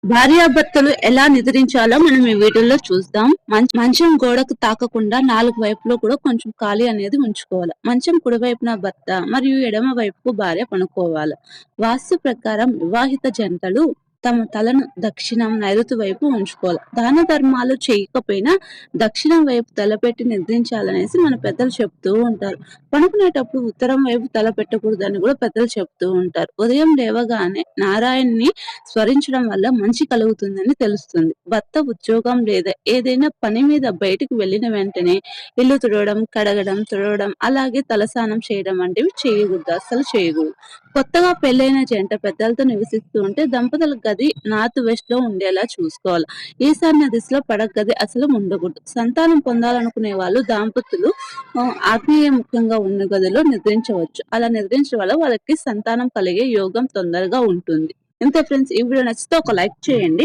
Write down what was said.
భార్యాభర్తలు ఎలా నిద్రించాలో మనం ఈ వీడియోలో చూద్దాం. మంచం గోడకు తాకకుండా 4 వైపులో కూడా కొంచెం ఖాళీ అనేది ఉంచుకోవాలి. మంచం కుడివైపున భర్త మరియు ఎడమ వైపుకు భార్య పనుకోవాలి. వాస్తు ప్రకారం వివాహిత జంటలు తమ తలను దక్షిణం, నైరుతి వైపు ఉంచుకోవాలి. దాన ధర్మాలు చేయకపోయినా దక్షిణం వైపు తలపెట్టి నిద్రించాలనేసి మన పెద్దలు చెప్తూ ఉంటారు. పనుకునేటప్పుడు ఉత్తరం వైపు తల పెట్టకూడదని కూడా పెద్దలు చెప్తూ ఉంటారు. ఉదయం లేవగానే నారాయణ్ణి స్మరించడం వల్ల మంచి కలుగుతుందని తెలుస్తుంది. భర్త ఉద్యోగం లేదా ఏదైనా పని మీద బయటకు వెళ్ళిన వెంటనే ఇల్లు తుడవడం, కడగడం, తుడవడం, అలాగే తలస్నానం చేయడం వంటివి చేయకూడదు, అస్సలు చేయకూడదు. కొత్తగా పెళ్ళైన జంట పెద్దలతో నివసిస్తూ ఉంటే దంపతుల గది నార్త్ వెస్ట్ లో ఉండేలా చూసుకోవాలి. ఈశాన్య దిశలో పడక గది అసలు ఉండకూడదు. సంతానం పొందాలనుకునే వాళ్ళు దంపతులు ఆగ్నేయ ముఖ్యంగా ఉన్న గదిలో నిద్రించవచ్చు. అలా నిద్రించడం వల్ల వాళ్ళకి సంతానం కలిగే యోగం తొందరగా ఉంటుంది. ఇంతే ఫ్రెండ్స్, ఈ వీడియో నచ్చితే ఒక లైక్ చేయండి.